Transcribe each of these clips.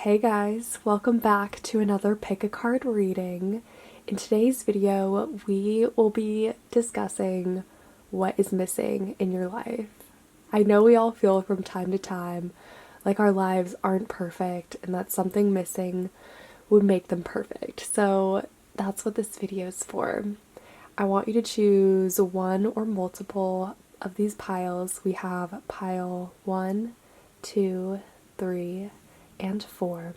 Hey guys, welcome back to another pick a card reading. In today's video, we will be discussing what is missing in your life. I know we all feel from time to time like our lives aren't perfect and that something missing would make them perfect. So that's what this video is for. I want you to choose one or multiple of these piles. We have pile 1, 2, 3, and 4.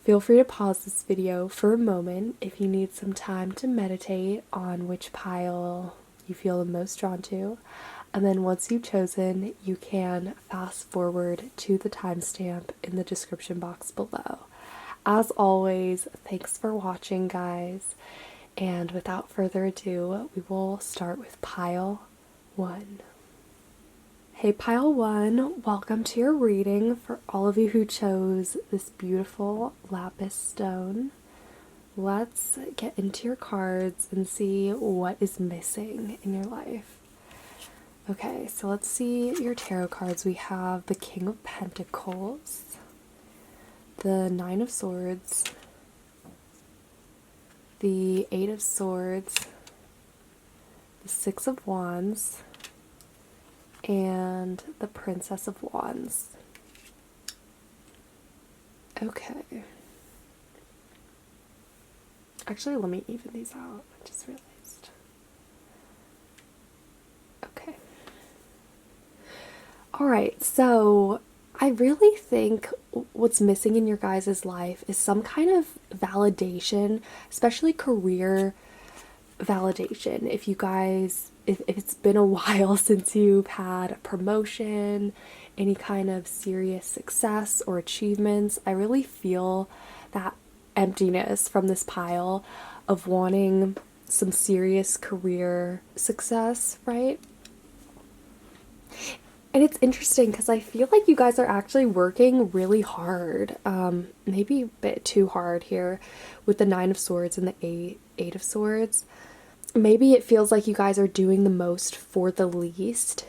Feel free to pause this video for a moment if you need some time to meditate on which pile you feel the most drawn to. And then once you've chosen, you can fast forward to the timestamp in the description box below. As always, thanks for watching, guys. And without further ado, we will start with pile 1. Hey pile 1, welcome to your reading for all of you who chose this beautiful lapis stone. Let's get into your cards and see what is missing in your life. Okay, so let's see your tarot cards. We have the King of Pentacles, the Nine of Swords, the Eight of Swords, the Six of Wands, and the Princess of Wands. Okay. Actually, let me even these out. I just realized. Okay. Alright, so I really think what's missing in your guys' life is some kind of validation, especially career validation. If you guys, if it's been a while since you've had a promotion, any kind of serious success or achievements, I really feel that emptiness from this pile of wanting some serious career success, right? And it's interesting because I feel like you guys are actually working really hard, maybe a bit too hard here with the Nine of Swords and the Eight of Swords. Maybe it feels like you guys are doing the most for the least.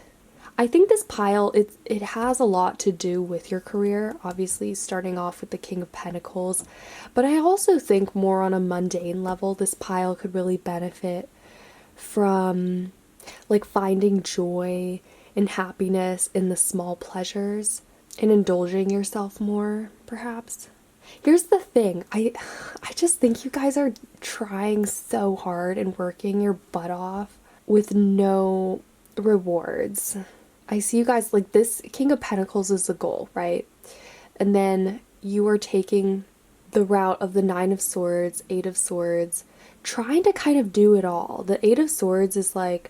I think this pile, it has a lot to do with your career, obviously starting off with the King of Pentacles, but I also think more on a mundane level, this pile could really benefit from like finding joy and happiness in the small pleasures and indulging yourself more, perhaps. Here's the thing, I just think you guys are trying so hard and working your butt off with no rewards. I see you guys, like, this King of Pentacles is the goal, right? And then you are taking the route of the Nine of Swords, Eight of Swords, trying to kind of do it all. The Eight of Swords is like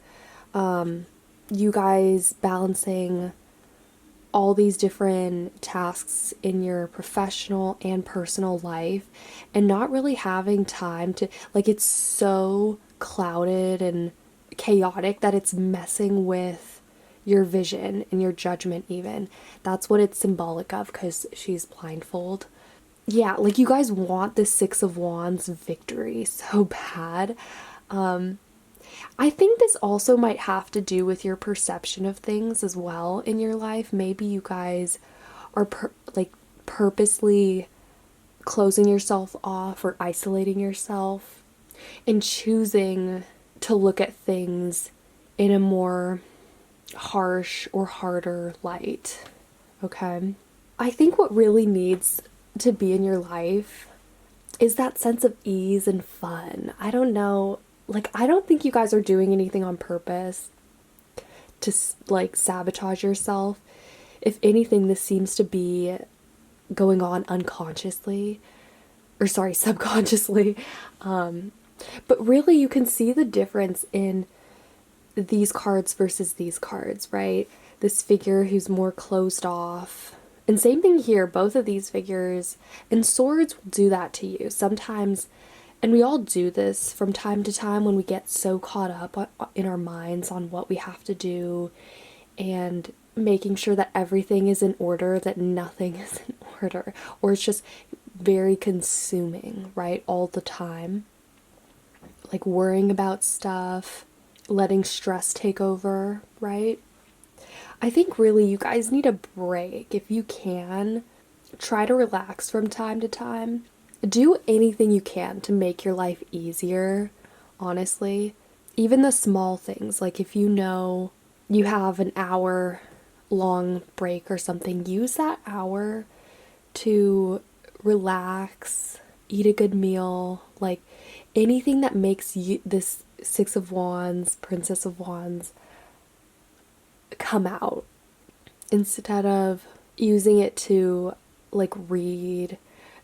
you guys balancing all these different tasks in your professional and personal life and not really having time to, like, it's so clouded and chaotic that it's messing with your vision and your judgment even. That's what it's symbolic of because she's blindfold. Yeah, like you guys want the Six of Wands victory so bad. I think this also might have to do with your perception of things as well in your life. Maybe you guys are purposely closing yourself off or isolating yourself and choosing to look at things in a more harsh or harder light. Okay? I think what really needs to be in your life is that sense of ease and fun. I don't know. Like, I don't think you guys are doing anything on purpose to, like, sabotage yourself. If anything, this seems to be going on unconsciously, or sorry, subconsciously. But really, you can see the difference in these cards versus these cards, right? This figure who's more closed off. And same thing here, both of these figures. And swords will do that to you. Sometimes, and we all do this from time to time when we get so caught up in our minds on what we have to do and making sure that everything is in order, that nothing is in order, or it's just very consuming, right? All the time. Like worrying about stuff, letting stress take over, right? I think really you guys need a break if you can. try to relax from time to time. Do anything you can to make your life easier, honestly. Even the small things, like if you know you have an hour long break or something, use that hour to relax, eat a good meal, like anything that makes you this Six of Wands, Princess of Wands come out instead of using it to like read,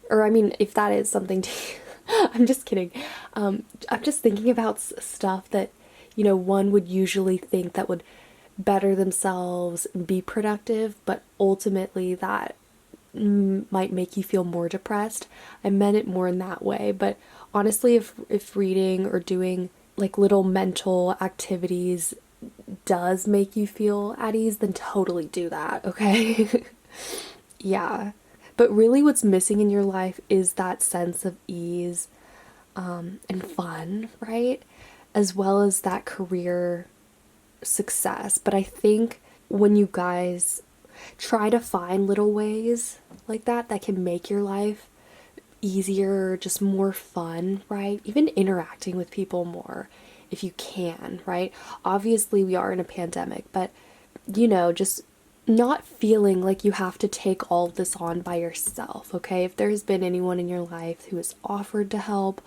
or I mean if that is something to I'm just kidding. I'm just thinking about stuff that one would usually think that would better themselves and be productive, but ultimately that might make you feel more depressed. I meant it more in that way, but honestly, if reading or doing like little mental activities does make you feel at ease, then totally do that, okay? Yeah. But really, what's missing in your life is that sense of ease and fun, right? As well as that career success. But I think when you guys try to find little ways like that can make your life easier, just more fun, right? Even interacting with people more if you can, right? Obviously, we are in a pandemic, but just not feeling like you have to take all of this on by yourself, okay? If there's been anyone in your life who has offered to help,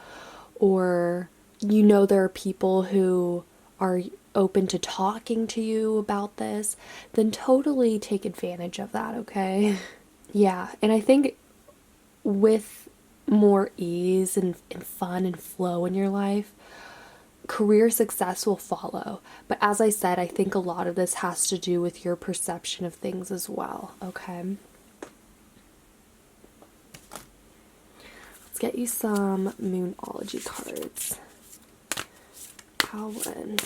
or there are people who are open to talking to you about this, then totally take advantage of that, okay? Yeah, and I think with more ease and fun and flow in your life, career success will follow. But as I said, I think a lot of this has to do with your perception of things as well, okay? Let's get you some Moonology cards. Howlin'.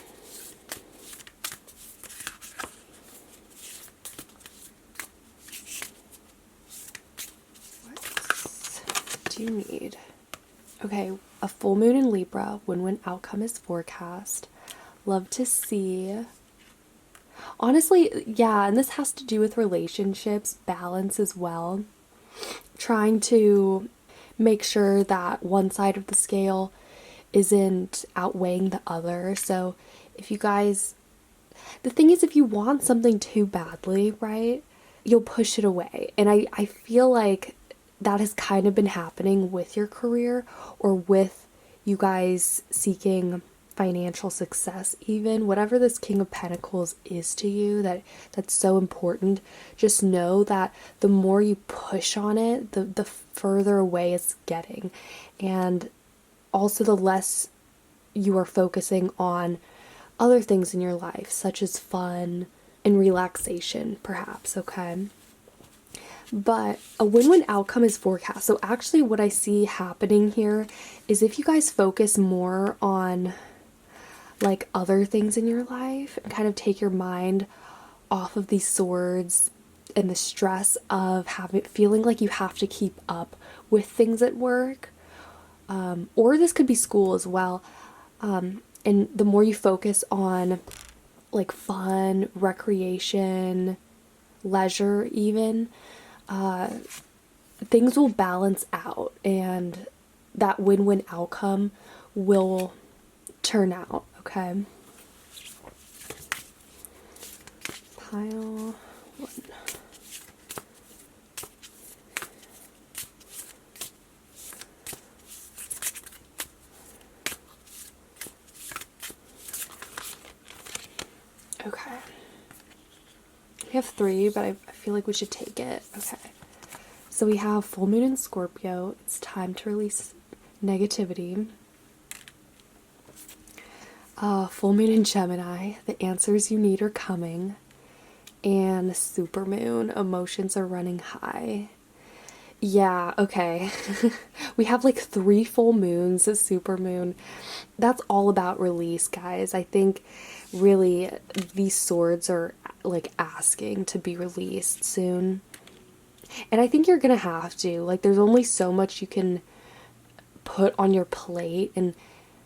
What do you need? Okay, a full moon in Libra, win-win outcome is forecast. Love to see. Honestly, yeah, and this has to do with relationships, balance as well. Trying to make sure that one side of the scale isn't outweighing the other. So if you guys, the thing is, if you want something too badly, right, you'll push it away. And I feel like that has kind of been happening with your career, or with you guys seeking financial success, even whatever this King of Pentacles is to you, that's so important. Just know that the more you push on it, the further away it's getting, and also the less you are focusing on other things in your life, such as fun and relaxation, perhaps, okay? But a win-win outcome is forecast. So actually what I see happening here is if you guys focus more on like other things in your life and kind of take your mind off of these swords and the stress of feeling like you have to keep up with things at work, or this could be school as well, and the more you focus on like fun, recreation, leisure even, things will balance out and that win-win outcome will turn out, okay? Pile one. Okay. We have three, but I feel like we should take it. Okay. So we have full moon in Scorpio. It's time to release negativity. Full moon in Gemini. The answers you need are coming. And super moon. Emotions are running high. Yeah, okay. We have like 3 full moons, a super moon. That's all about release, guys. I think really these swords are like asking to be released soon. And I think you're gonna have to. Like, there's only so much you can put on your plate, and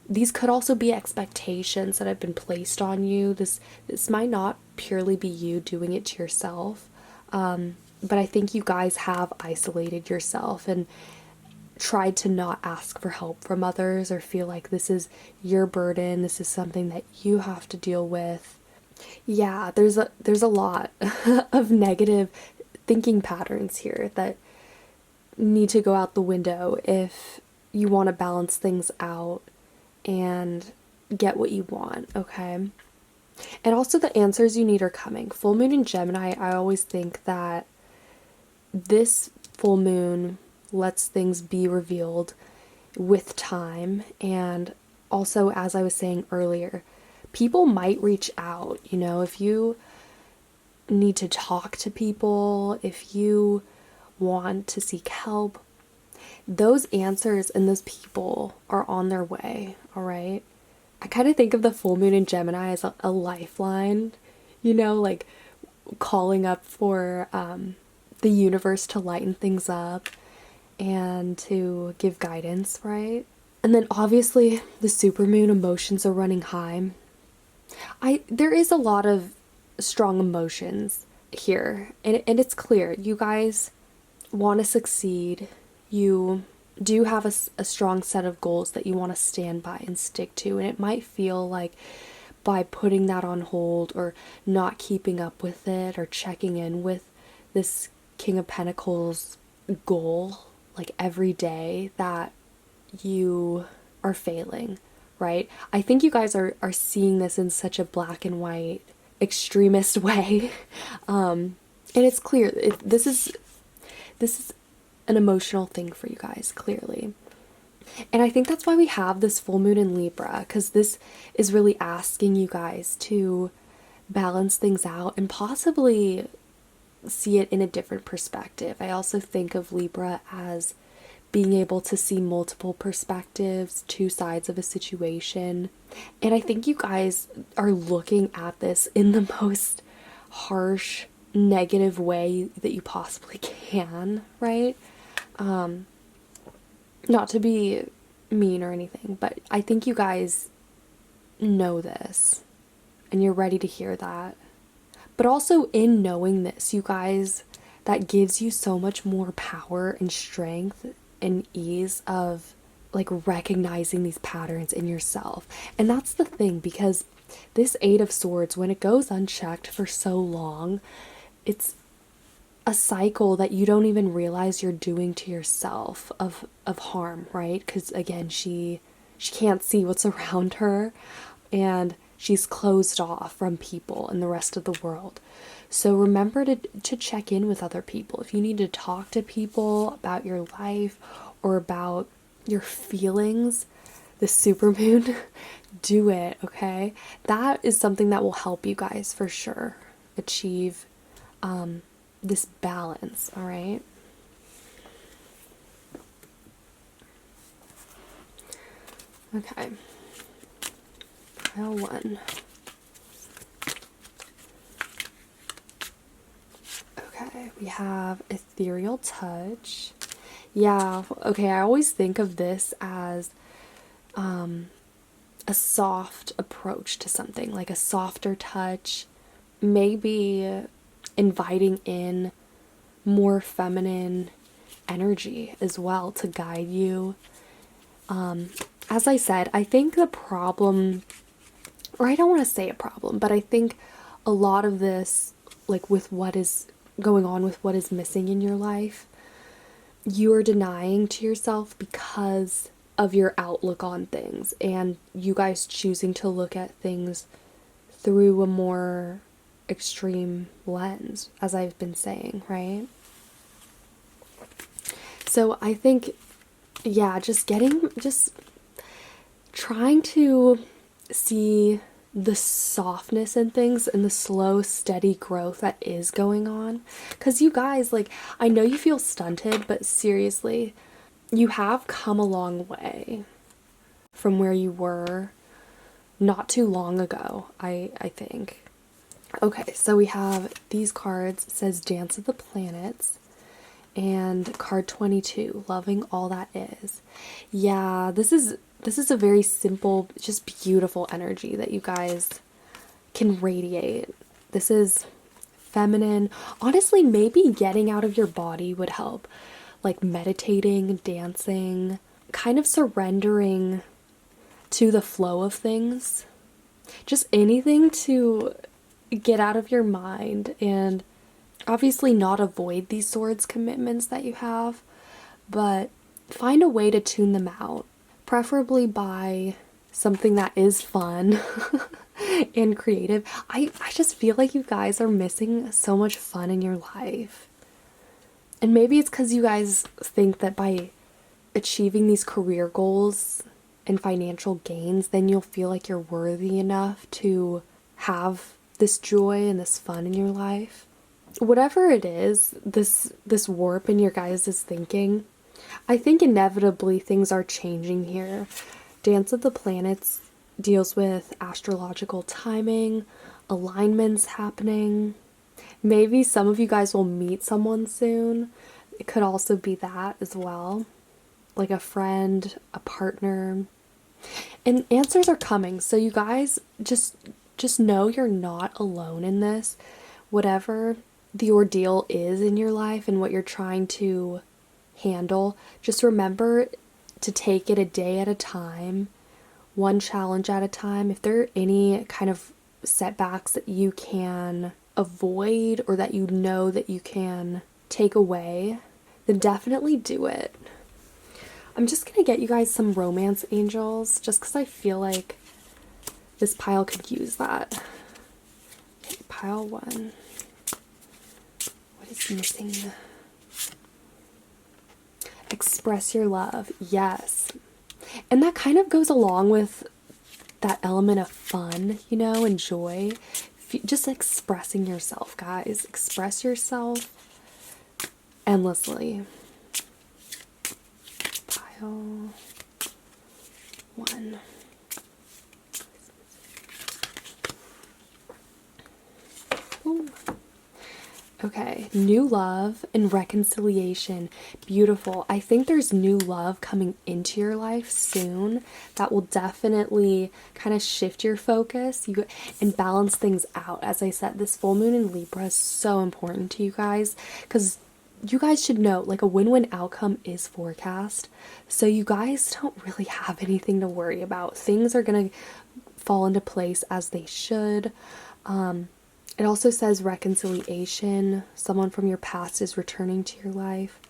these could also be expectations that have been placed on you. This might not purely be you doing it to yourself. But I think you guys have isolated yourself and tried to not ask for help from others or feel like this is your burden, this is something that you have to deal with. Yeah, there's a lot of negative thinking patterns here that need to go out the window if you want to balance things out and get what you want, okay? And also the answers you need are coming. Full moon in Gemini, I always think that this full moon lets things be revealed with time. And also, as I was saying earlier, people might reach out, you know, if you need to talk to people, if you want to seek help, those answers and those people are on their way, all right? I kind of think of the full moon in Gemini as a lifeline, you know, like calling up for the universe to lighten things up and to give guidance, right? And then obviously the supermoon emotions are running high. There is a lot of strong emotions here, and it's clear you guys want to succeed. You do have a strong set of goals that you want to stand by and stick to, and it might feel like by putting that on hold or not keeping up with it or checking in with this King of Pentacles goal like every day that you are failing, right? I think you guys are seeing this in such a black and white extremist way. And it's clear this is an emotional thing for you guys, clearly. And I think that's why we have this full moon in Libra, because this is really asking you guys to balance things out and possibly see it in a different perspective. I also think of Libra as being able to see multiple perspectives, two sides of a situation. And I think you guys are looking at this in the most harsh, negative way that you possibly can, right? Not to be mean or anything, but I think you guys know this and you're ready to hear that. But also in knowing this, you guys, that gives you so much more power and strength and ease of like recognizing these patterns in yourself. And that's the thing, because this Eight of Swords, when it goes unchecked for so long, it's a cycle that you don't even realize you're doing to yourself of harm, right? Because again, she can't see what's around her, and she's closed off from people and the rest of the world. So remember to check in with other people. If you need to talk to people about your life or about your feelings, the supermoon, do it, okay? That is something that will help you guys for sure achieve this balance, all right? Okay. Pile one. Okay, we have Ethereal Touch. Yeah, okay, I always think of this as a soft approach to something, like a softer touch, maybe inviting in more feminine energy as well to guide you. As I said, I think the problem, or I don't want to say a problem, but I think a lot of this, like with what is going on with what is missing in your life, you are denying to yourself because of your outlook on things, and you guys choosing to look at things through a more extreme lens, as I've been saying, right? So I think, yeah, just trying to see the softness in things and the slow, steady growth that is going on. Because you guys, like, I know you feel stunted, but seriously, you have come a long way from where you were not too long ago, I think. Okay, so we have these cards. It says Dance of the Planets. And card 22, Loving All That Is. Yeah, this is a very simple, just beautiful energy that you guys can radiate. This is feminine. Honestly, maybe getting out of your body would help. Like meditating, dancing, kind of surrendering to the flow of things. Just anything to get out of your mind and obviously not avoid these swords commitments that you have, but find a way to tune them out, preferably by something that is fun and creative. I just feel like you guys are missing so much fun in your life. And maybe it's because you guys think that by achieving these career goals and financial gains, then you'll feel like you're worthy enough to have this joy and this fun in your life. Whatever it is, this warp in your guys' thinking, I think inevitably things are changing here. Dance of the Planets deals with astrological timing, alignments happening. Maybe some of you guys will meet someone soon. It could also be that as well. Like a friend, a partner. And answers are coming. So you guys just know you're not alone in this. Whatever the ordeal is in your life and what you're trying to handle, just remember to take it a day at a time, one challenge at a time. If there are any kind of setbacks that you can avoid or that you know that you can take away, then definitely do it. I'm just gonna get you guys some romance angels just because I feel like this pile could use that. Okay, pile 1. What is missing? Express your love. Yes. And that kind of goes along with that element of fun, you know, and joy. Just expressing yourself, guys. Express yourself endlessly. Pile 1. Ooh. Okay, new love and reconciliation. Beautiful. I think there's new love coming into your life soon that will definitely kind of shift your focus and balance things out. As I said, this full moon in Libra is so important to you guys because you guys should know, like, a win-win outcome is forecast. So you guys don't really have anything to worry about. Things are going to fall into place as they should. It also says reconciliation. Someone from your past is returning to your life.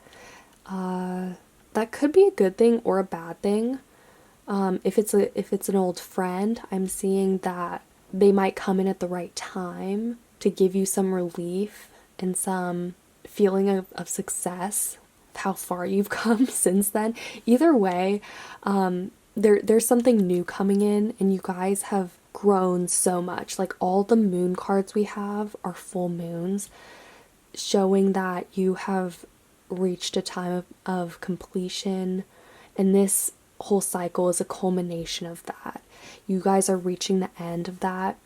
That could be a good thing or a bad thing. If it's an old friend, I'm seeing that they might come in at the right time to give you some relief and some feeling of success, how far you've come since then. Either way, there's something new coming in, and you guys have grown so much. Like, all the moon cards we have are full moons, showing that you have reached a time of completion, and this whole cycle is a culmination of that. You guys are reaching the end of that.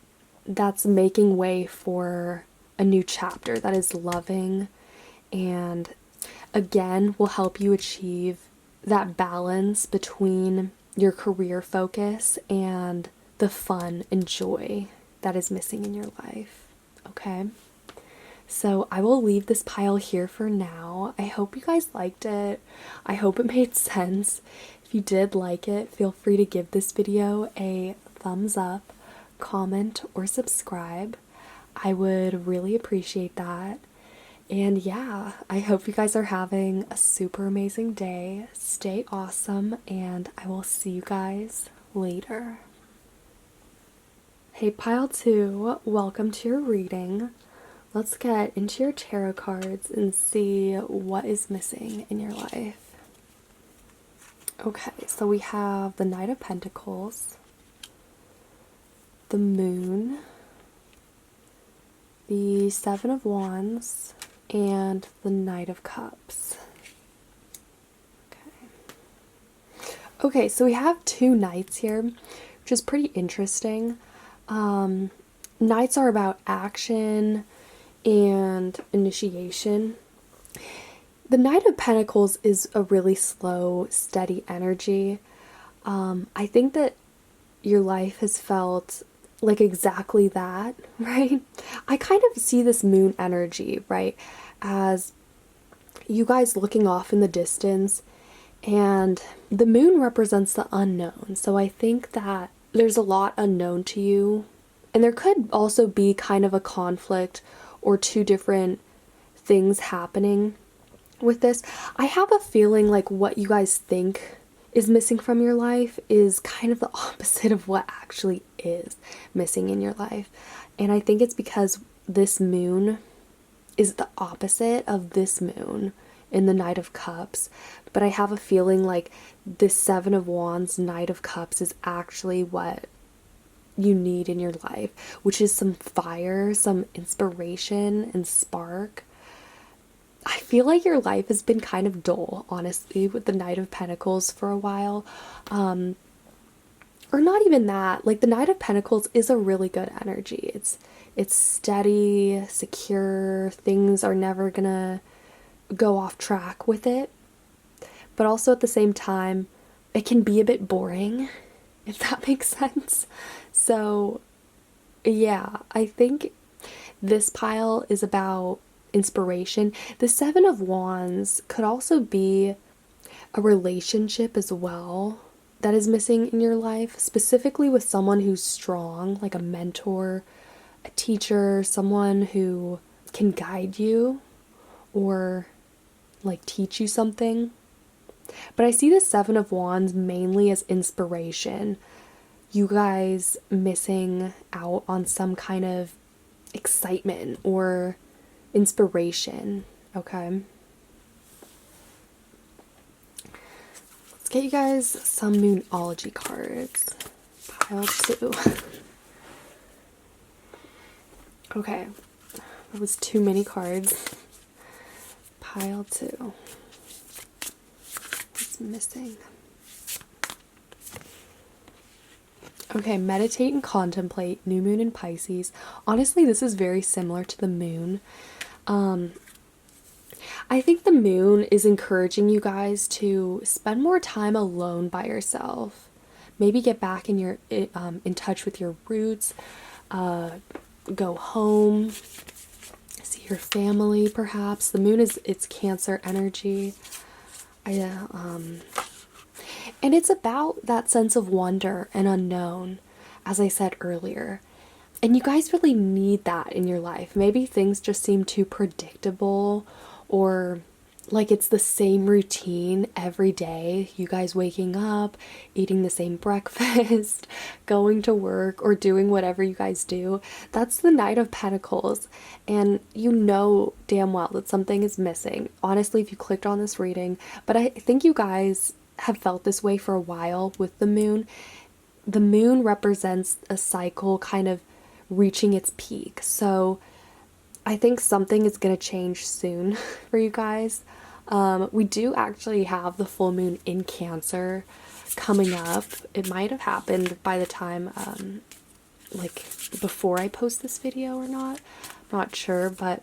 That's making way for a new chapter that is loving and again will help you achieve that balance between your career focus and the fun and joy that is missing in your life. Okay, so I will leave this pile here for now. I hope you guys liked it. I hope it made sense. If you did like it, feel free to give this video a thumbs up, comment, or subscribe. I would really appreciate that. And yeah, I hope you guys are having a super amazing day. Stay awesome, and I will see you guys later. Hey pile 2, welcome to your reading. Let's get into your tarot cards and see what is missing in your life. Okay, so we have the Knight of Pentacles, the Moon, the Seven of Wands, and the Knight of Cups. Okay, so we have 2 knights here, which is pretty interesting. Knights are about action and initiation. The Knight of Pentacles is a really slow, steady energy. I think that your life has felt like exactly that, right? I kind of see this moon energy, right, as you guys looking off in the distance, and the moon represents the unknown. So I think that there's a lot unknown to you, and there could also be kind of a conflict or two different things happening with this. I have a feeling like what you guys think is missing from your life is kind of the opposite of what actually is missing in your life. And I think it's because this moon is the opposite of this moon in the Knight of Cups. But I have a feeling like this Seven of Wands, Knight of Cups is actually what you need in your life, which is some fire, some inspiration and spark. I feel like your life has been kind of dull, honestly, with the Knight of Pentacles for a while. Or not even that. Like the Knight of Pentacles is a really good energy. It's steady, secure. Things are never gonna go off track with it. But also at the same time, it can be a bit boring, if that makes sense. So, yeah, I think this pile is about inspiration. The Seven of Wands could also be a relationship as well that is missing in your life, specifically with someone who's strong, like a mentor, a teacher, someone who can guide you or like teach you something. But I see the Seven of Wands mainly as inspiration. You guys missing out on some kind of excitement or inspiration, okay? Let's get you guys some Moonology cards. Pile 2. Okay, that was too many cards. Pile 2. What's missing? Okay, meditate and contemplate, new moon in Pisces. Honestly, this is very similar to the moon. I think the moon is encouraging you guys to spend more time alone by yourself. Maybe get back in touch with your roots. Go home, see your family, perhaps. The moon it's Cancer energy. And it's about that sense of wonder and unknown, as I said earlier. And you guys really need that in your life. Maybe things just seem too predictable, or like it's the same routine every day. You guys waking up, eating the same breakfast, going to work, or doing whatever you guys do. That's the Knight of Pentacles. And you know damn well that something is missing. Honestly, if you clicked on this reading, but I think you guys have felt this way for a while with the moon. The moon represents a cycle kind of reaching its peak. So I think something is going to change soon for you guys. We do actually have the full moon in Cancer coming up. It might have happened by the time, like before I post this video or not. I'm not sure, but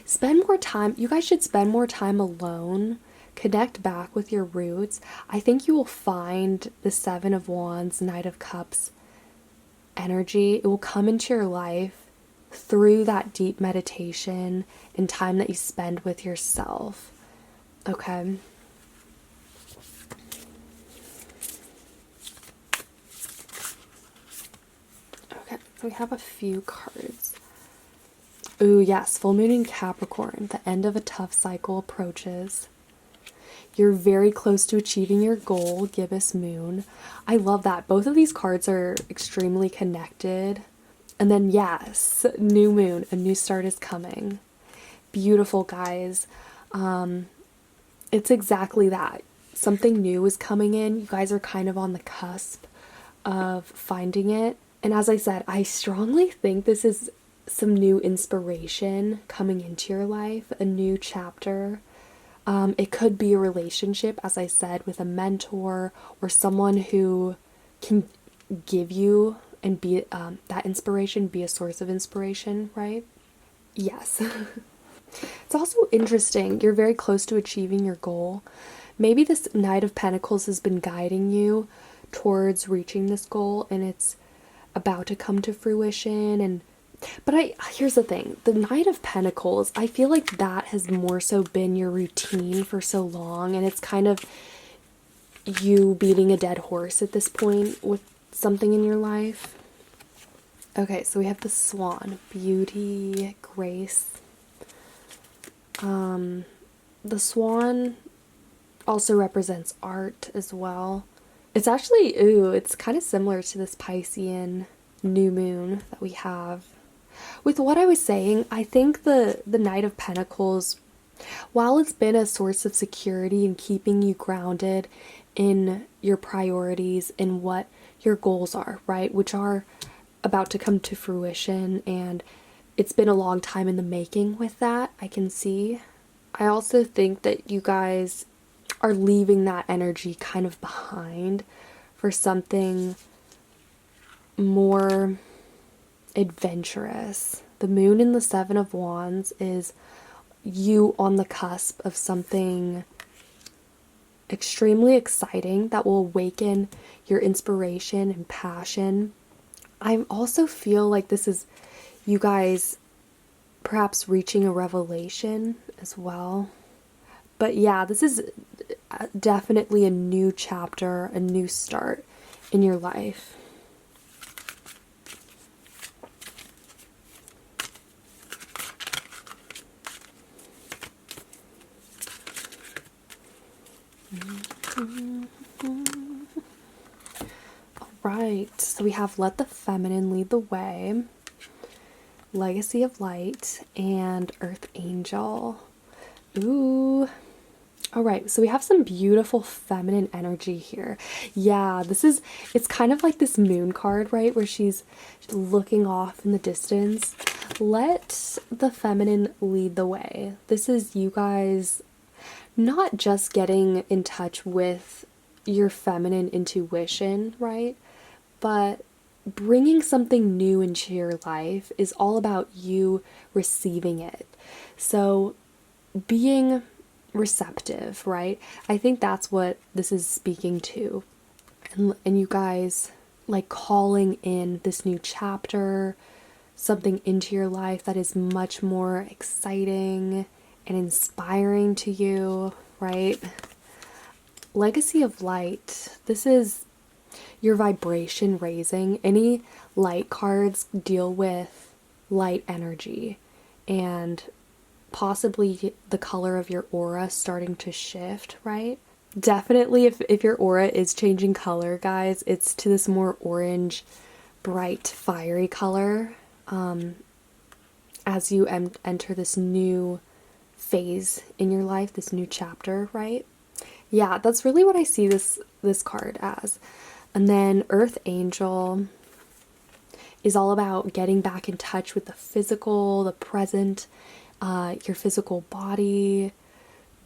spend more time. You guys should spend more time alone. Connect back with your roots. I think you will find the Seven of Wands, Knight of Cups energy. It will come into your life through that deep meditation and time that you spend with yourself. Okay. Okay, so we have a few cards. Ooh, yes, full moon in Capricorn. The end of a tough cycle approaches. You're very close to achieving your goal, gibbous moon. I love that. Both of these cards are extremely connected. And then yes, new moon, a new start is coming. Beautiful, guys. It's exactly that. Something new is coming in. You guys are kind of on the cusp of finding it. And as I said, I strongly think this is some new inspiration coming into your life, a new chapter. It could be a relationship, as I said, with a mentor or someone who can give you and be that inspiration, be a source of inspiration, right? Yes. It's also interesting. You're very close to achieving your goal. Maybe this Knight of Pentacles has been guiding you towards reaching this goal, and it's about to come to fruition. And but here's the thing, the Knight of Pentacles, I feel like that has more so been your routine for so long, and it's kind of you beating a dead horse at this point with something in your life. Okay, so we have the Swan, beauty, grace. The Swan also represents art as well. It's actually, it's kind of similar to this Piscean new moon that we have. With what I was saying, I think the Knight of Pentacles, while it's been a source of security and keeping you grounded in your priorities and what your goals are, right, which are about to come to fruition, and it's been a long time in the making with that, I can see. I also think that you guys are leaving that energy kind of behind for something more adventurous. The moon in the Seven of Wands is you on the cusp of something extremely exciting that will awaken your inspiration and passion. I also feel like this is you guys perhaps reaching a revelation as well. But yeah, this is definitely a new chapter, a new start in your life. Alright, so we have Let the Feminine Lead the Way, Legacy of Light, and Earth Angel. Ooh. Alright, so we have some beautiful feminine energy here. Yeah, it's kind of like this moon card, right? Where she's looking off in the distance. Let the feminine lead the way. This is you guys not just getting in touch with your feminine intuition, right? But bringing something new into your life is all about you receiving it. So being receptive, right? I think that's what this is speaking to. And you guys like calling in this new chapter, something into your life that is much more exciting and inspiring to you, right? Legacy of Light. This is your vibration raising. Any light cards deal with light energy and possibly the color of your aura starting to shift, right? Definitely if your aura is changing color, guys, it's to this more orange, bright, fiery color as you enter this new phase in your life, this new chapter, right? Yeah, that's really what I see this card as. And then Earth Angel is all about getting back in touch with the physical, the present, your physical body,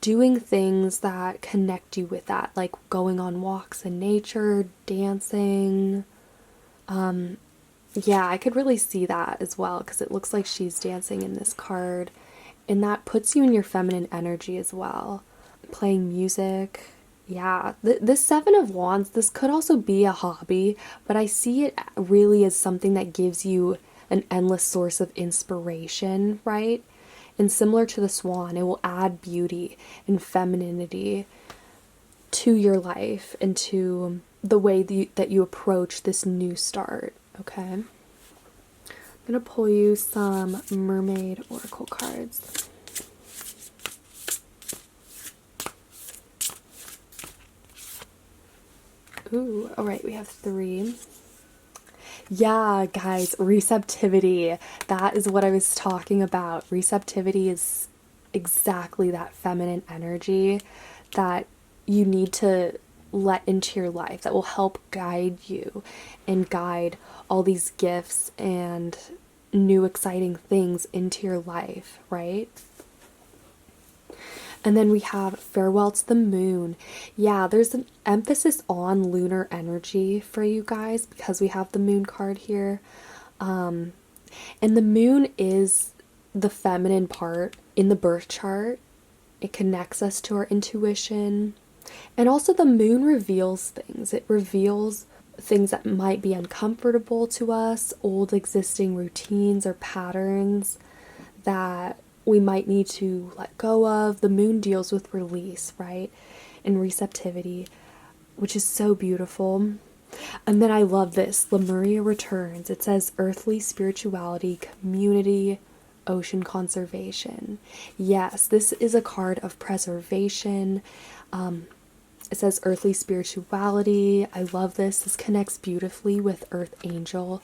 doing things that connect you with that, like going on walks in nature, dancing. Yeah, I could really see that as well because it looks like she's dancing in this card, and that puts you in your feminine energy as well. Playing music. Yeah, this Seven of Wands, this could also be a hobby, but I see it really as something that gives you an endless source of inspiration, right? And similar to the Swan, it will add beauty and femininity to your life and to the way that you approach this new start, okay? I'm gonna pull you some Mermaid Oracle cards. Ooh, alright, we have 3. Yeah, guys, receptivity. That is what I was talking about. Receptivity is exactly that feminine energy that you need to let into your life that will help guide you and guide all these gifts and new exciting things into your life, right? And then we have Farewell to the Moon. Yeah, there's an emphasis on lunar energy for you guys because we have the Moon card here. And the Moon is the feminine part in the birth chart. It connects us to our intuition. And also the Moon reveals things. It reveals things that might be uncomfortable to us, old existing routines or patterns that we might need to let go of. The moon deals with release, right? And receptivity, which is so beautiful. And then I love this. Lemuria returns. It says earthly spirituality, community, ocean conservation. Yes, this is a card of preservation. It says earthly spirituality. I love this. This connects beautifully with Earth Angel.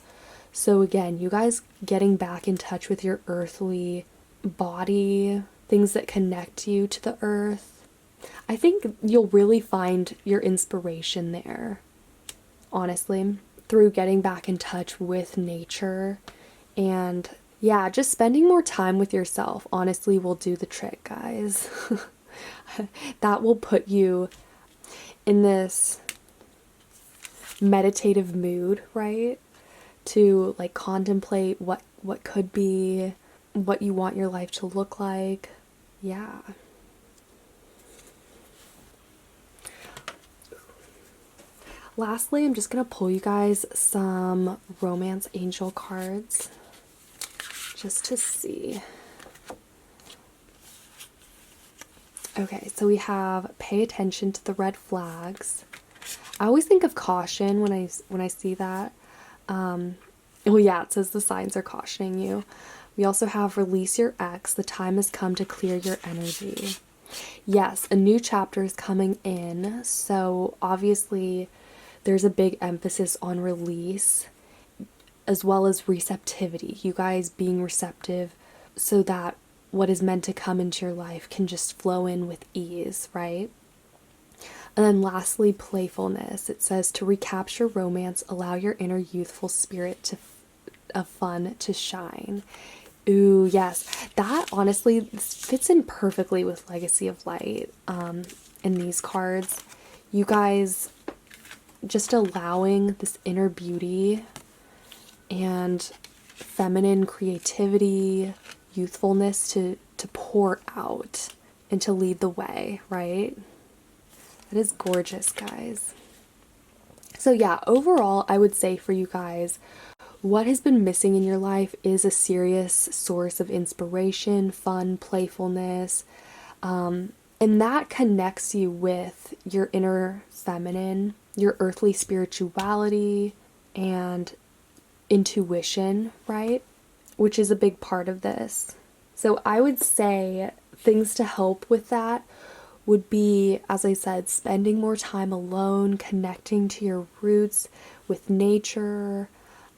So again, you guys getting back in touch with your earthly body, things that connect you to the earth. I think you'll really find your inspiration there, honestly, through getting back in touch with nature. And yeah, just spending more time with yourself honestly will do the trick, guys. That will put you in this meditative mood, right? To like contemplate what could be, what you want your life to look like. Yeah. Lastly, I'm just gonna pull you guys some romance angel cards just to see. Okay, so we have pay attention to the red flags. I always think of caution when I see that. Well, yeah, it says the signs are cautioning you. We also have release your ex. The time has come to clear your energy. Yes, a new chapter is coming in. So obviously there's a big emphasis on release as well as receptivity. You guys being receptive so that what is meant to come into your life can just flow in with ease, right? And then lastly, playfulness. It says to recapture romance, allow your inner youthful spirit of fun to shine. Ooh, yes. That honestly fits in perfectly with Legacy of Light in these cards. You guys just allowing this inner beauty and feminine creativity, youthfulness to pour out and to lead the way, right? That is gorgeous, guys. So yeah, overall, I would say for you guys, what has been missing in your life is a serious source of inspiration, fun, playfulness, and that connects you with your inner feminine, your earthly spirituality, and intuition, right? Which is a big part of this. So I would say things to help with that would be, as I said, spending more time alone, connecting to your roots with nature,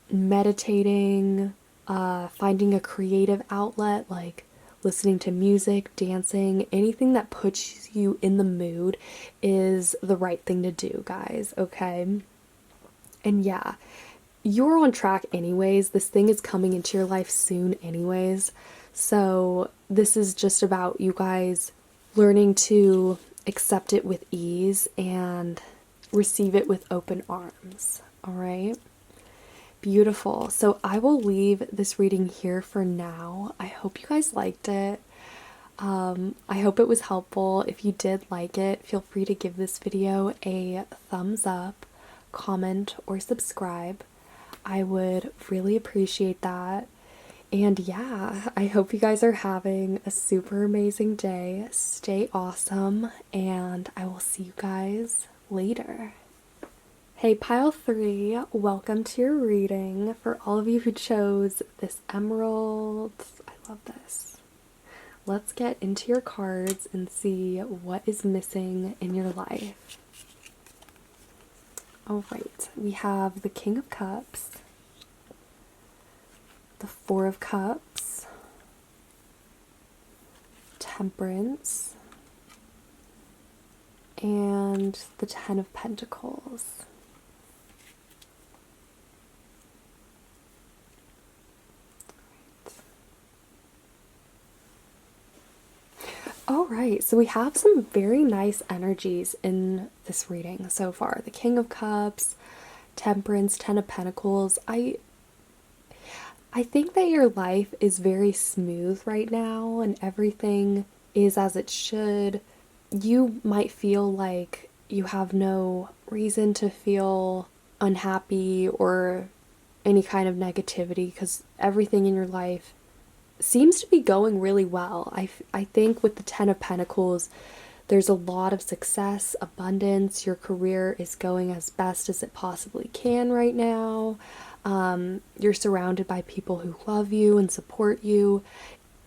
meditating, finding a creative outlet like listening to music, dancing, anything that puts you in the mood is the right thing to do, guys, okay? And yeah, you're on track anyways. This thing is coming into your life soon anyways. So this is just about you guys learning to accept it with ease and receive it with open arms. All right? Beautiful. So I will leave this reading here for now. I hope you guys liked it. I hope it was helpful. If you did like it, feel free to give this video a thumbs up, comment, or subscribe. I would really appreciate that. And yeah, I hope you guys are having a super amazing day. Stay awesome, and I will see you guys later. Hey, pile 3, welcome to your reading. For all of you who chose this emerald, I love this. Let's get into your cards and see what is missing in your life. All right, we have the King of Cups, the Four of Cups, Temperance, and the Ten of Pentacles. All right, so we have some very nice energies in this reading so far. The King of Cups, Temperance, Ten of Pentacles. I think that your life is very smooth right now and everything is as it should. You might feel like you have no reason to feel unhappy or any kind of negativity, because everything in your life seems to be going really well. I think with the Ten of Pentacles, there's a lot of success, abundance. Your career is going as best as it possibly can right now. You're surrounded by people who love you and support you.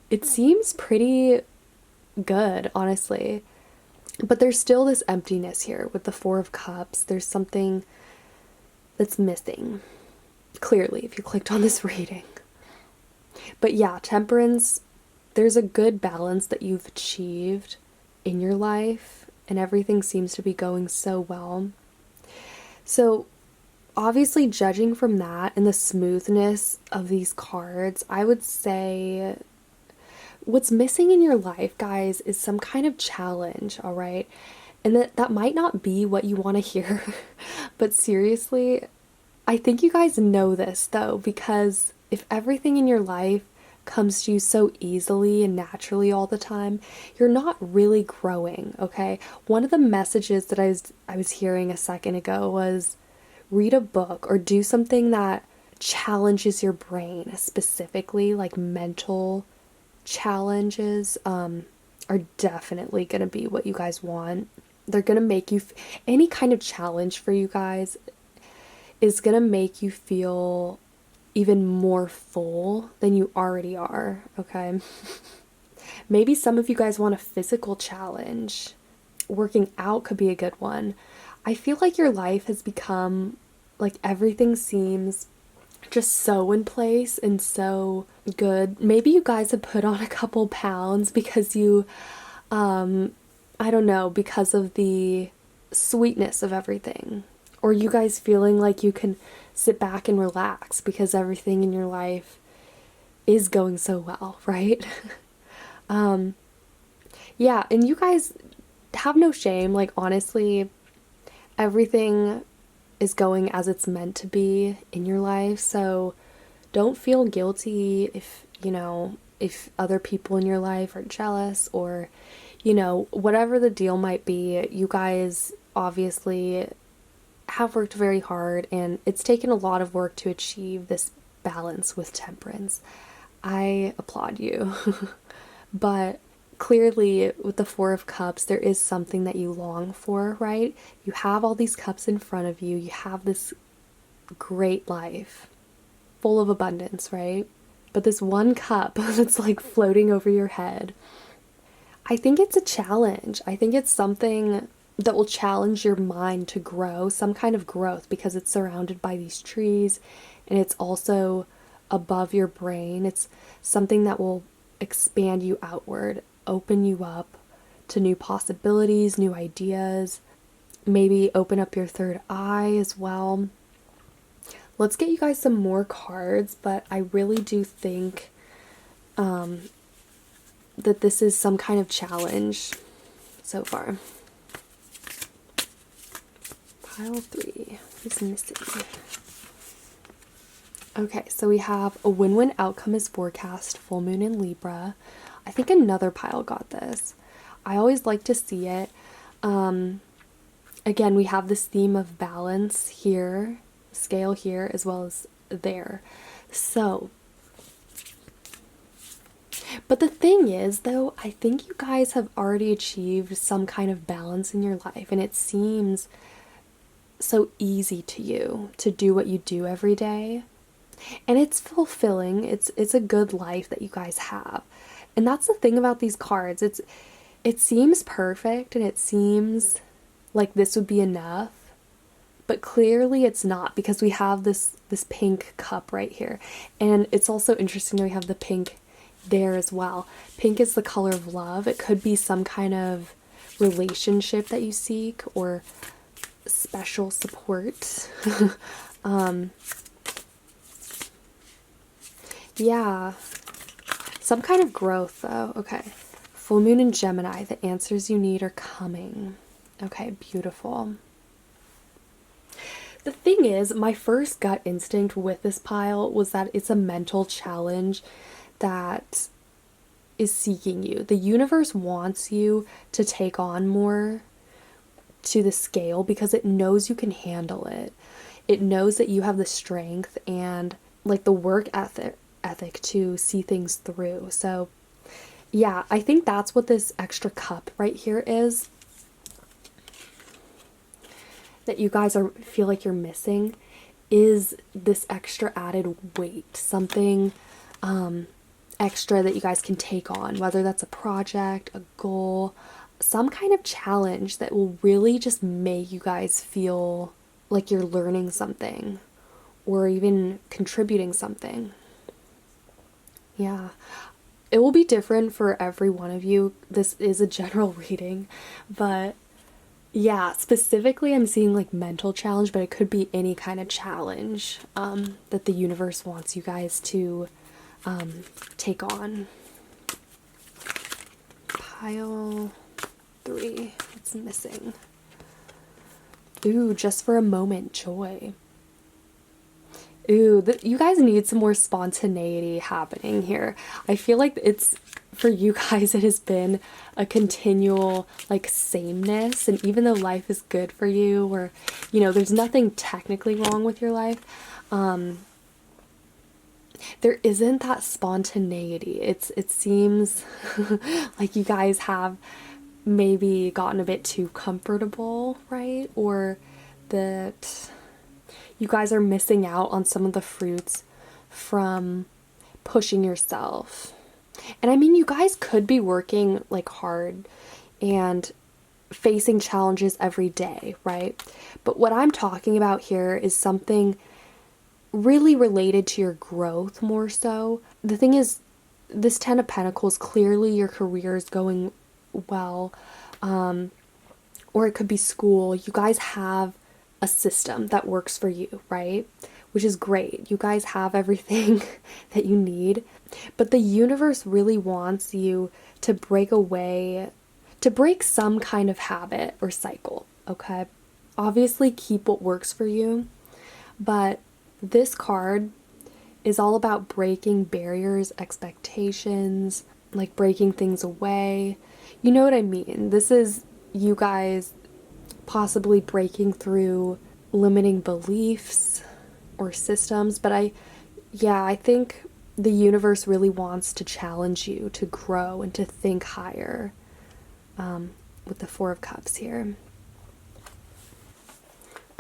It seems pretty good, honestly. But there's still this emptiness here with the Four of Cups. There's something that's missing, clearly, if you clicked on this reading. But yeah, Temperance, there's a good balance that you've achieved in your life, and everything seems to be going so well. So, obviously, judging from that and the smoothness of these cards, I would say what's missing in your life, guys, is some kind of challenge, all right? And that might not be what you want to hear, but seriously, I think you guys know this though, because if everything in your life comes to you so easily and naturally all the time, you're not really growing, okay? One of the messages that I was hearing a second ago was read a book or do something that challenges your brain, specifically like mental challenges are definitely going to be what you guys want. They're going to make you any kind of challenge for you guys is going to make you feel even more full than you already are, okay? Maybe some of you guys want a physical challenge. Working out could be a good one. I feel like your life has become like everything seems just so in place and so good. Maybe you guys have put on a couple pounds because you, I don't know, because of the sweetness of everything. Or you guys feeling like you can sit back and relax because everything in your life is going so well, right? Yeah, and you guys have no shame. Like, honestly, everything is going as it's meant to be in your life. So don't feel guilty if, you know, if other people in your life are jealous or, you know, whatever the deal might be. You guys obviously have worked very hard, and it's taken a lot of work to achieve this balance with Temperance. I applaud you. But clearly, with the Four of Cups, there is something that you long for, right? You have all these cups in front of you. You have this great life full of abundance, right? But this one cup that's like floating over your head, I think it's a challenge. I think it's something that will challenge your mind to grow, some kind of growth, because it's surrounded by these trees and it's also above your brain. It's something that will expand you outward, open you up to new possibilities, new ideas, maybe open up your third eye as well. Let's get you guys some more cards, but I really do think that this is some kind of challenge so far. Pile 3 is missing. Okay, so we have a win-win outcome is forecast, full moon in Libra. I think another pile got this. I always like to see it. Again, we have this theme of balance here, scale here, as well as there. So, but the thing is, though, I think you guys have already achieved some kind of balance in your life, and it seems so easy to you to do what you do every day. And it's fulfilling. It's a good life that you guys have. And that's the thing about these cards. It seems perfect and it seems like this would be enough. But clearly it's not, because we have this pink cup right here. And it's also interesting that we have the pink there as well. Pink is the color of love. It could be some kind of relationship that you seek or special support. Yeah, some kind of growth though. Okay, full moon in Gemini. The answers you need are coming. Okay, beautiful. The thing is, my first gut instinct with this pile was that it's a mental challenge that is seeking you. The universe wants you to take on more to the scale because it knows you can handle it. it knows that you have the strength and like the work ethic to see things through. So yeah, I think that's what this extra cup right here is, that you guys feel like you're missing, is this extra added weight, something extra that you guys can take on, whether that's a project, a goal, some kind of challenge that will really just make you guys feel like you're learning something or even contributing something. Yeah. It will be different for every one of you. This is a general reading, but yeah, specifically I'm seeing like mental challenge, but it could be any kind of challenge that the universe wants you guys to take on. Pile 3. What's missing? Ooh, just for a moment, joy. Ooh, you guys need some more spontaneity happening here. I feel like it's, for you guys, it has been a continual, like, sameness. And even though life is good for you, or, you know, there's nothing technically wrong with your life, there isn't that spontaneity. It seems like you guys have maybe gotten a bit too comfortable, right? Or that you guys are missing out on some of the fruits from pushing yourself. And I mean, you guys could be working like hard and facing challenges every day, right? But what I'm talking about here is something really related to your growth more so. The thing is, this 10 of Pentacles, clearly your career is going well, or it could be school. You guys have a system that works for you, right? Which is great. You guys have everything that you need. But the universe really wants you to break away, to break some kind of habit or cycle, okay? Obviously, keep what works for you. But this card is all about breaking barriers, expectations, like breaking things away. You know what I mean? This is you guys possibly breaking through limiting beliefs or systems, but I think the universe really wants to challenge you to grow and to think higher, with the 4 of Cups here.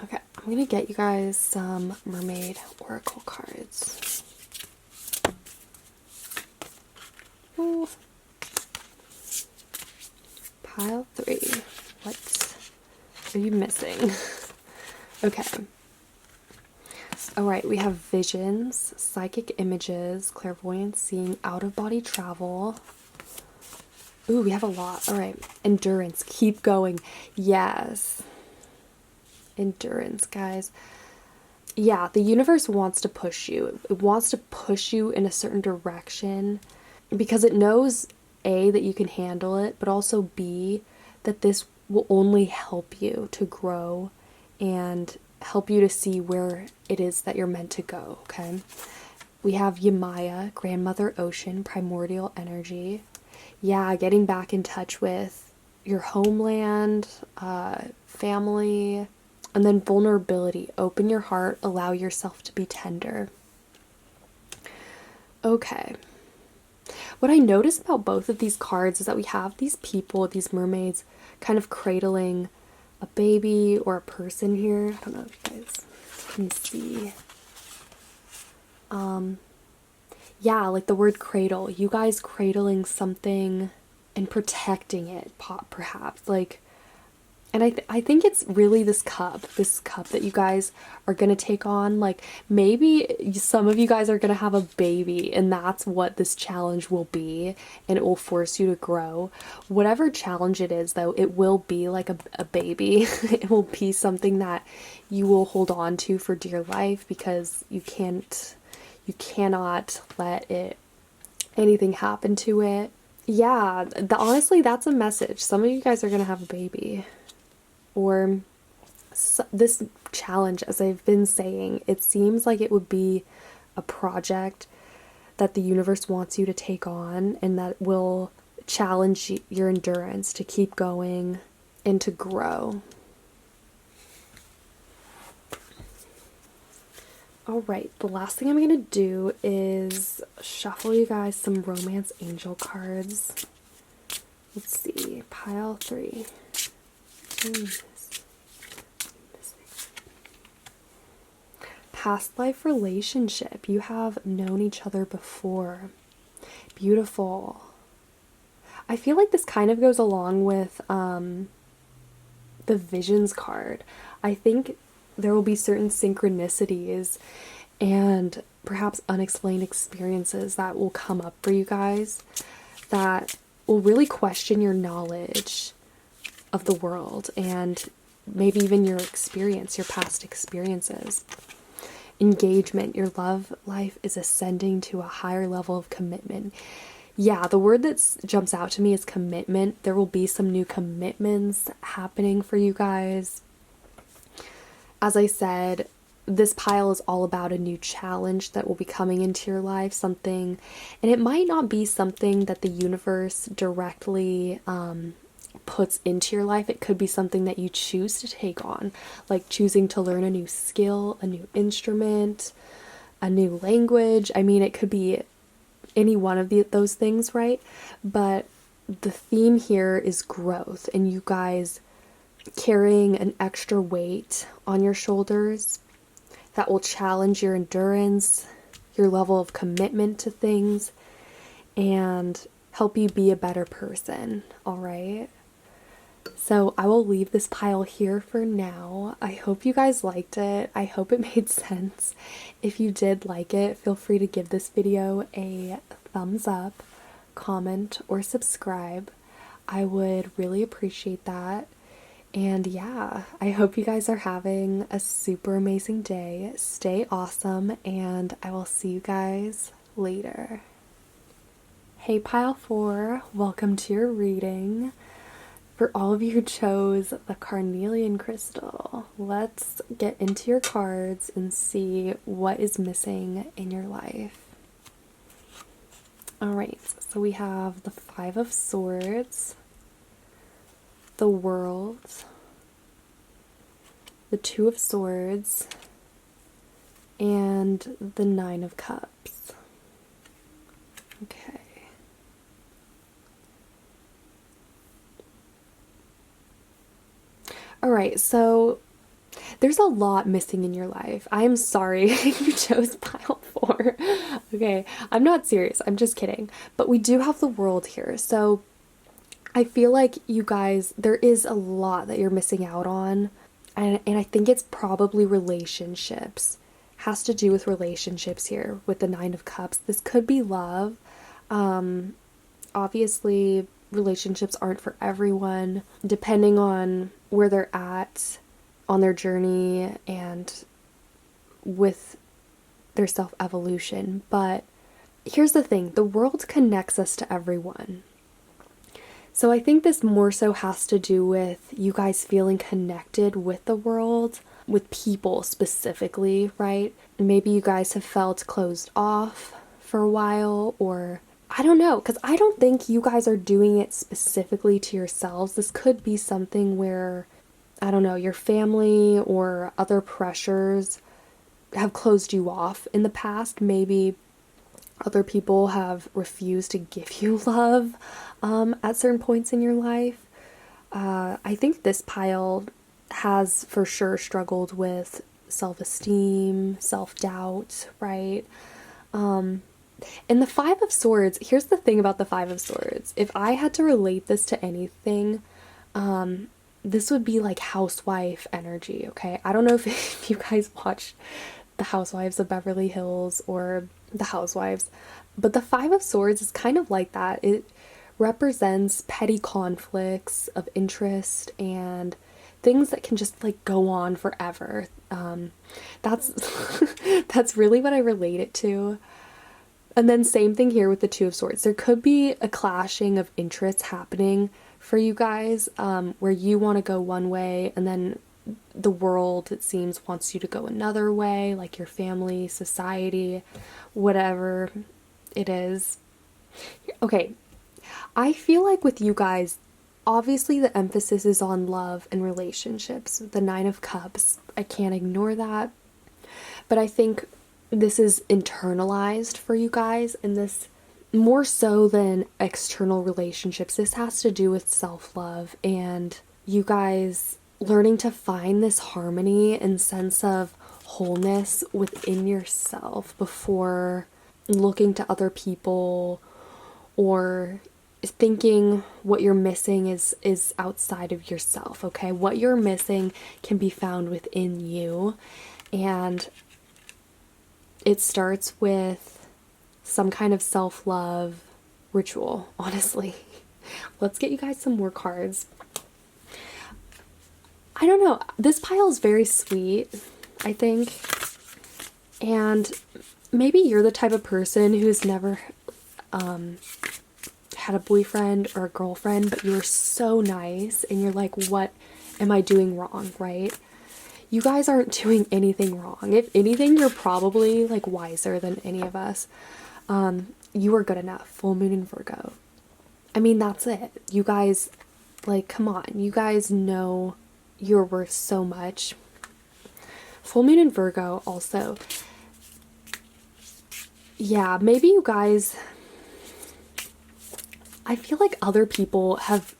Okay, I'm gonna get you guys some Mermaid Oracle cards. Ooh. Pile 3. What are you missing? Okay. Alright, we have visions, psychic images, clairvoyance, seeing, out-of-body travel. Ooh, we have a lot. Alright, endurance, keep going. Yes. Endurance, guys. Yeah, the universe wants to push you. It wants to push you in a certain direction because it knows, A, that you can handle it, but also B, that this will only help you to grow and help you to see where it is that you're meant to go, okay? We have Yamaya, Grandmother Ocean, Primordial Energy. Yeah, getting back in touch with your homeland, family, and then vulnerability. Open your heart, allow yourself to be tender. Okay. What I noticed about both of these cards is that we have these people, these mermaids, kind of cradling a baby or a person here. I don't know if you guys can see. Yeah, like the word cradle. You guys cradling something and protecting it, perhaps. Like, and I think it's really this cup that you guys are going to take on. Like, maybe some of you guys are going to have a baby, and that's what this challenge will be, and it will force you to grow. Whatever challenge it is, though, it will be like a baby. It will be something that you will hold on to for dear life because you cannot let anything happen to it. Yeah, honestly, that's a message. Some of you guys are going to have a baby. Or this challenge, as I've been saying, it seems like it would be a project that the universe wants you to take on and that will challenge your endurance to keep going and to grow. All right, the last thing I'm going to do is shuffle you guys some romance angel cards. Let's see, pile 3. Past life relationship. You have known each other before. Beautiful. I feel like this kind of goes along with the visions card. I think there will be certain synchronicities and perhaps unexplained experiences that will come up for you guys that will really question your knowledge of the world and maybe even your experience, your past experiences. Engagement. Your love life is ascending to a higher level of commitment. Yeah, the word that jumps out to me is commitment. There will be some new commitments happening for you guys. As I said, this pile is all about a new challenge that will be coming into your life, something, and it might not be something that the universe directly puts into your life. It could be something that you choose to take on, like choosing to learn a new skill, a new instrument, a new language. I mean, it could be any one of those things, right? But the theme here is growth, and you guys carrying an extra weight on your shoulders that will challenge your endurance, your level of commitment to things, and help you be a better person, all right? So I will leave this pile here for now. I hope you guys liked it. I hope it made sense. If you did like it, feel free to give this video a thumbs up, comment, or subscribe. I would really appreciate that. And yeah, I hope you guys are having a super amazing day. Stay awesome, and I will see you guys later. Hey Pile 4, welcome to your reading. For all of you who chose the Carnelian crystal, let's get into your cards and see what is missing in your life. Alright, so we have the 5 of Swords, the World, the 2 of Swords, and the 9 of Cups. Okay. Alright, so there's a lot missing in your life. I am sorry you chose pile 4. Okay, I'm not serious. I'm just kidding. But we do have the World here. So I feel like you guys, there is a lot that you're missing out on. And I think it's probably relationships. Has to do with relationships here with the 9 of Cups. This could be love. Obviously, relationships aren't for everyone, depending on where they're at on their journey and with their self-evolution. But here's the thing, the world connects us to everyone. So I think this more so has to do with you guys feeling connected with the world, with people specifically, right? Maybe you guys have felt closed off for a while, or I don't know, because I don't think you guys are doing it specifically to yourselves. This could be something where, I don't know, your family or other pressures have closed you off in the past. Maybe other people have refused to give you love at certain points in your life. I think this pile has for sure struggled with self-esteem, self-doubt, right? And the 5 of Swords, here's the thing about the 5 of Swords. If I had to relate this to anything, this would be like housewife energy, okay? I don't know if you guys watched The Housewives of Beverly Hills or The Housewives, but the 5 of Swords is kind of like that. It represents petty conflicts of interest and things that can just like go on forever. That's that's really what I relate it to. And then same thing here with the 2 of Swords. There could be a clashing of interests happening for you guys, where you want to go one way and then the world, it seems, wants you to go another way, like your family, society, whatever it is. Okay, I feel like with you guys, obviously the emphasis is on love and relationships. The 9 of Cups, I can't ignore that. But I think this is internalized for you guys, and this more so than external relationships, this has to do with self-love and you guys learning to find this harmony and sense of wholeness within yourself before looking to other people or thinking what you're missing is outside of yourself. Okay, what you're missing can be found within you, and it starts with some kind of self-love ritual, honestly. Let's get you guys some more cards. I don't know, this pile is very sweet, I think, and maybe you're the type of person who's never had a boyfriend or a girlfriend, but you were so nice and you're like, what am I doing wrong, right? You guys aren't doing anything wrong. If anything, you're probably like wiser than any of us. You are good enough. Full moon in Virgo. I mean, that's it. You guys, like, come on. You guys know you're worth so much. Full moon in Virgo also. Yeah, maybe you guys, I feel like other people have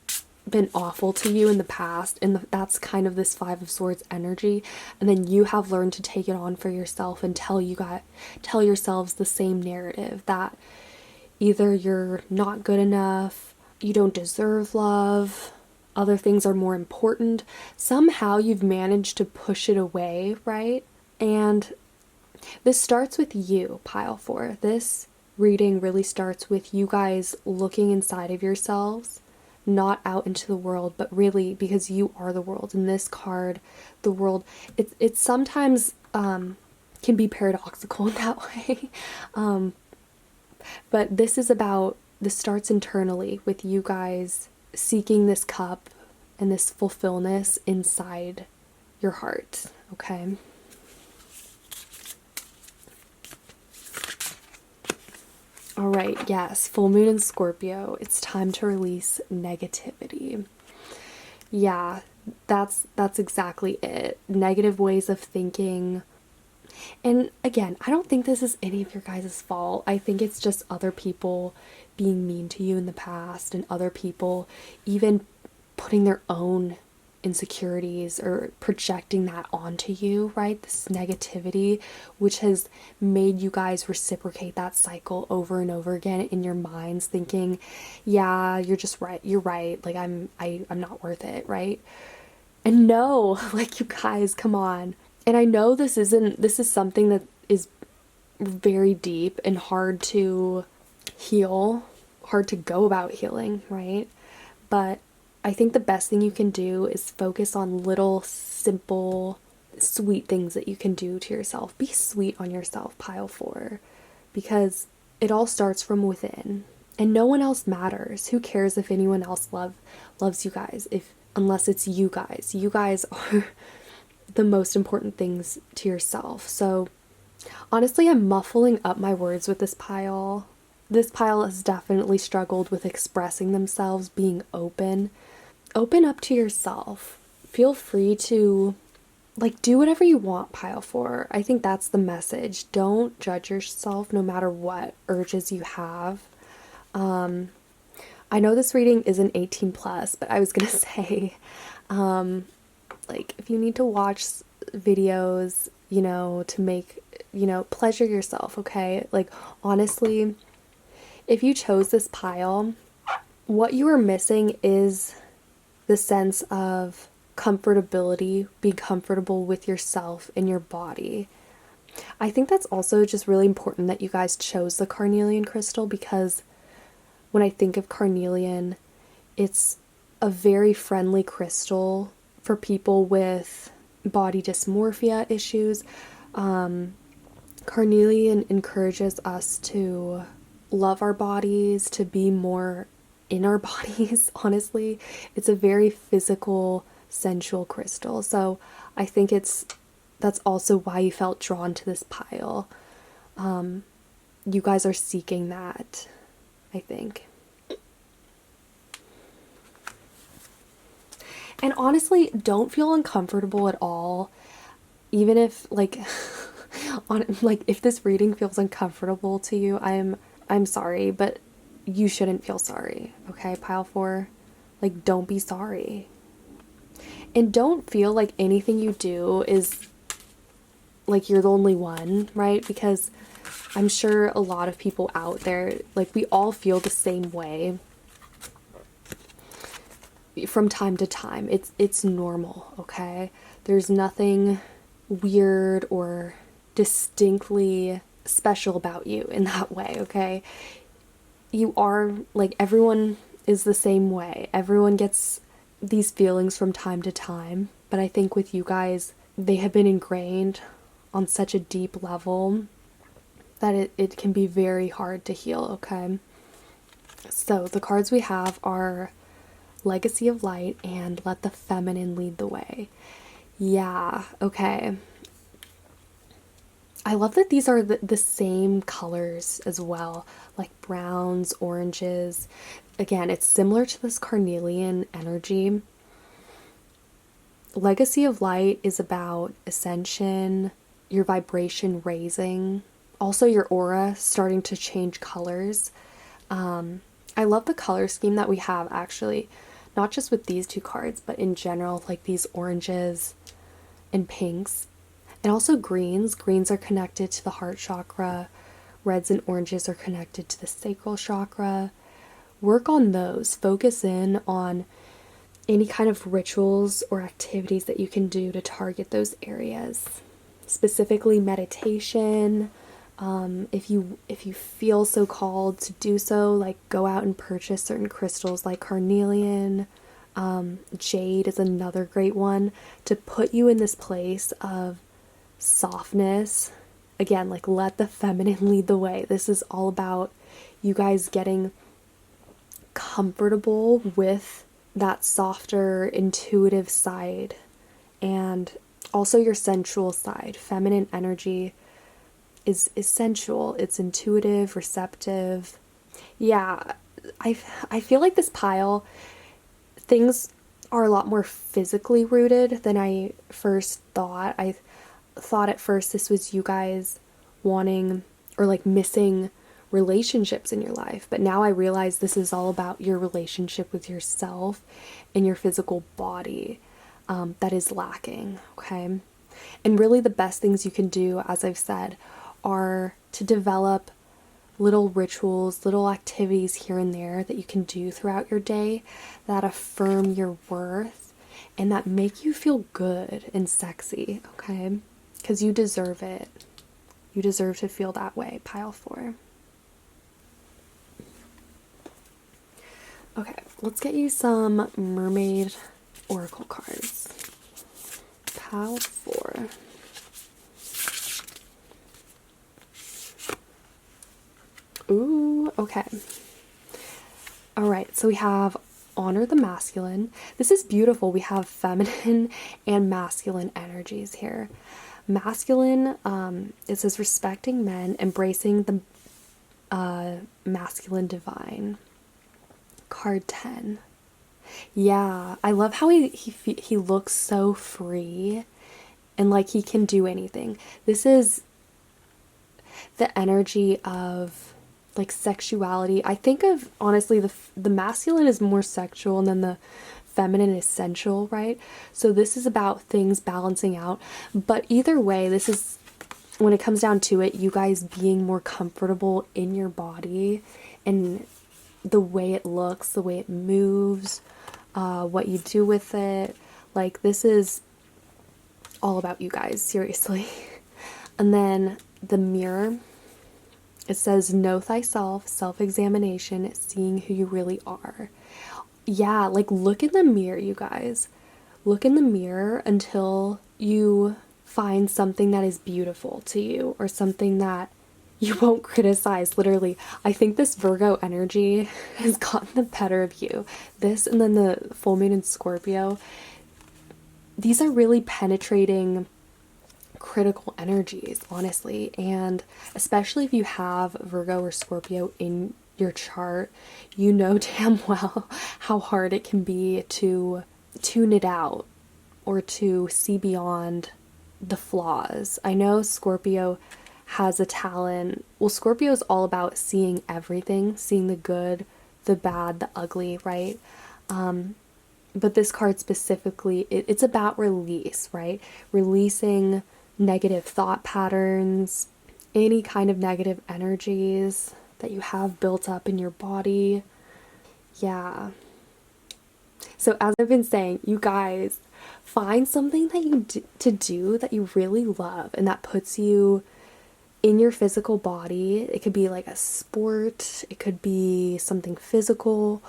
been awful to you in the past, and that's kind of this Five of Swords energy, and then you have learned to take it on for yourself and tell yourselves the same narrative that either you're not good enough, you don't deserve love, other things are more important. Somehow you've managed to push it away, right? And this starts with you, pile 4. This reading really starts with you guys looking inside of yourselves, not out into the world, but really because you are the world. In this card, the world, it's sometimes can be paradoxical in that way. But this starts internally with you guys seeking this cup and this fulfillment inside your heart, okay? All right, yes, full moon in Scorpio. It's time to release negativity. Yeah, that's exactly it. Negative ways of thinking. And again, I don't think this is any of your guys' fault. I think it's just other people being mean to you in the past, and other people even putting their own insecurities or projecting that onto you, right? This negativity, which has made you guys reciprocate that cycle over and over again in your minds, thinking, yeah, you're just right, you're right, like I'm not worth it, right? And no, like, you guys, come on. And I know this is something that is very deep and hard to heal, hard to go about healing, right? But I think the best thing you can do is focus on little, simple, sweet things that you can do to yourself. Be sweet on yourself, pile 4, because it all starts from within. And no one else matters. Who cares if anyone else loves you guys, unless it's you guys. You guys are the most important things to yourself. So honestly, I'm muffling up my words with this pile. This pile has definitely struggled with expressing themselves, being open. Open up to yourself. Feel free to, like, do whatever you want, pile 4. I think that's the message. Don't judge yourself no matter what urges you have. I know this reading isn't 18 plus, but I was gonna say, like, if you need to watch videos, to make, pleasure yourself, okay? Like, honestly, if you chose this pile, what you are missing is the sense of comfortability, being comfortable with yourself and your body. I think that's also just really important that you guys chose the Carnelian crystal, because when I think of Carnelian, it's a very friendly crystal for people with body dysmorphia issues. Carnelian encourages us to love our bodies, to be more in our bodies, honestly. It's a very physical, sensual crystal. So I think that's also why you felt drawn to this pile. You guys are seeking that, I think. And honestly, don't feel uncomfortable at all. Even if, like, Like, if this reading feels uncomfortable to you, I'm sorry, but you shouldn't feel sorry, okay, pile 4? Like, don't be sorry. And don't feel like anything you do is like you're the only one, right? Because I'm sure a lot of people out there, like, we all feel the same way from time to time. It's normal, okay? There's nothing weird or distinctly special about you in that way, okay? You are, like, everyone is the same way. Everyone gets these feelings from time to time, but I think with you guys, they have been ingrained on such a deep level that it can be very hard to heal, okay? So the cards we have are Legacy of Light and Let the Feminine Lead the Way. Yeah, okay. I love that these are the same colors as well, like browns, oranges. Again, it's similar to this Carnelian energy. Legacy of Light is about ascension, your vibration raising, also your aura starting to change colors. I love the color scheme that we have, actually, not just with these two cards, but in general, like these oranges and pinks. And also greens. Greens are connected to the heart chakra. Reds and oranges are connected to the sacral chakra. Work on those. Focus in on any kind of rituals or activities that you can do to target those areas. Specifically meditation. If you feel so called to do so, like, go out and purchase certain crystals like Carnelian. Jade is another great one to put you in this place of softness. Again, like, let the feminine lead the way. This is all about you guys getting comfortable with that softer, intuitive side, and also your sensual side. Feminine energy is sensual. It's intuitive, receptive. Yeah, I feel like this pile, things are a lot more physically rooted than I first thought. I thought at first this was you guys wanting or like missing relationships in your life, but now I realize this is all about your relationship with yourself and your physical body that is lacking, okay? And really the best things you can do, as I've said, are to develop little rituals, little activities here and there that you can do throughout your day that affirm your worth and that make you feel good and sexy, okay? Because you deserve it. You deserve to feel that way, pile 4. Okay, let's get you some mermaid oracle cards. Pile 4. Ooh, okay. All right, so we have honor the masculine. This is beautiful. We have feminine and masculine energies here. Masculine, it says respecting men, embracing the masculine divine. Card 10. Yeah, I love how he looks so free and like he can do anything. This is the energy of like sexuality. I think of, honestly, the masculine is more sexual and then the feminine is sensual, right? So this is about things balancing out. But either way, this is, when it comes down to it, you guys being more comfortable in your body and the way it looks, the way it moves, what you do with it. Like, this is all about you guys, seriously. And then the mirror, it says, know thyself, self-examination, seeing who you really are. Yeah, like, look in the mirror, you guys. Look in the mirror until you find something that is beautiful to you or something that you won't criticize. Literally, I think this Virgo energy has gotten the better of you. This and then the full moon in Scorpio, these are really penetrating, critical energies, honestly. And especially if you have Virgo or Scorpio in your chart, you know damn well how hard it can be to tune it out or to see beyond the flaws. I know Scorpio has a talent. Well, Scorpio is all about seeing everything, seeing the good, the bad, the ugly, right? But this card specifically, it's about release, right? Releasing negative thought patterns, any kind of negative energies that you have built up in your body. Yeah. So as I've been saying, you guys find something that to do that you really love and that puts you in your physical body. It could be like a sport, it could be something physical.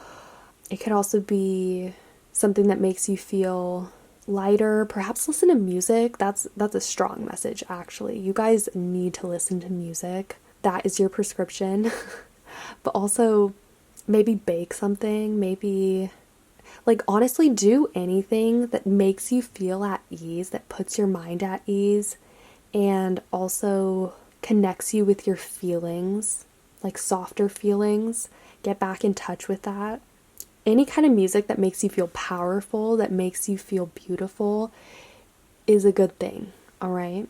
It could also be something that makes you feel lighter. Perhaps listen to music. That's a strong message actually. You guys need to listen to music. That is your prescription. But also maybe bake something, maybe like honestly do anything that makes you feel at ease, that puts your mind at ease and also connects you with your feelings, like softer feelings. Get back in touch with that. Any kind of music that makes you feel powerful, that makes you feel beautiful is a good thing, all right?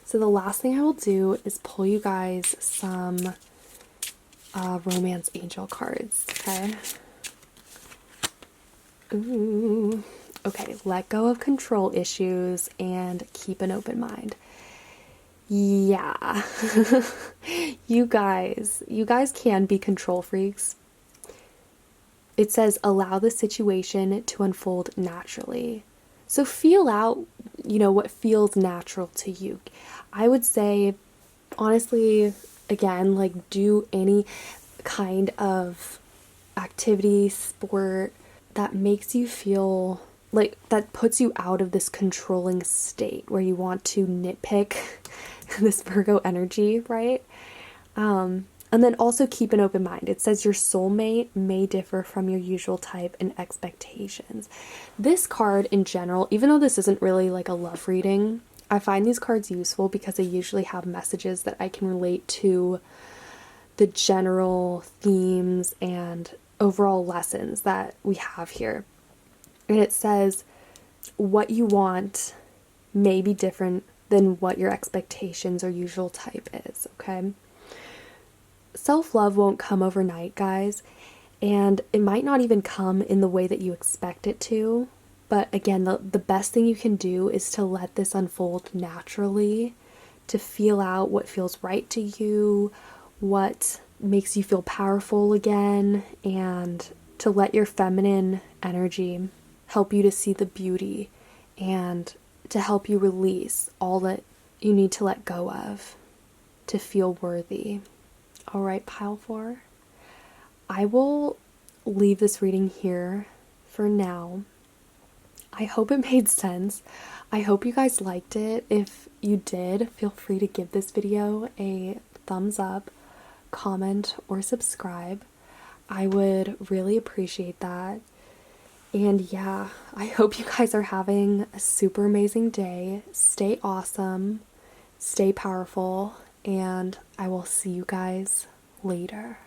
So the last thing I will do is pull you guys some romance angel cards, okay? Ooh. Okay, let go of control issues and keep an open mind. Yeah. You guys can be control freaks. It says allow the situation to unfold naturally. So feel out, what feels natural to you. I would say, honestly, again, like do any kind of activity, sport that makes you feel like that puts you out of this controlling state where you want to nitpick this Virgo energy, right? And then also keep an open mind. It says your soulmate may differ from your usual type and expectations. This card in general, even though this isn't really like a love reading, I find these cards useful because they usually have messages that I can relate to the general themes and overall lessons that we have here. And it says what you want may be different than what your expectations or usual type is, okay? Self-love won't come overnight, guys, and it might not even come in the way that you expect it to. But again, the best thing you can do is to let this unfold naturally, to feel out what feels right to you, what makes you feel powerful again, and to let your feminine energy help you to see the beauty and to help you release all that you need to let go of to feel worthy. All right, pile 4. I will leave this reading here for now. I hope it made sense. I hope you guys liked it. If you did, feel free to give this video a thumbs up, comment, or subscribe. I would really appreciate that. And yeah, I hope you guys are having a super amazing day. Stay awesome, stay powerful, and I will see you guys later.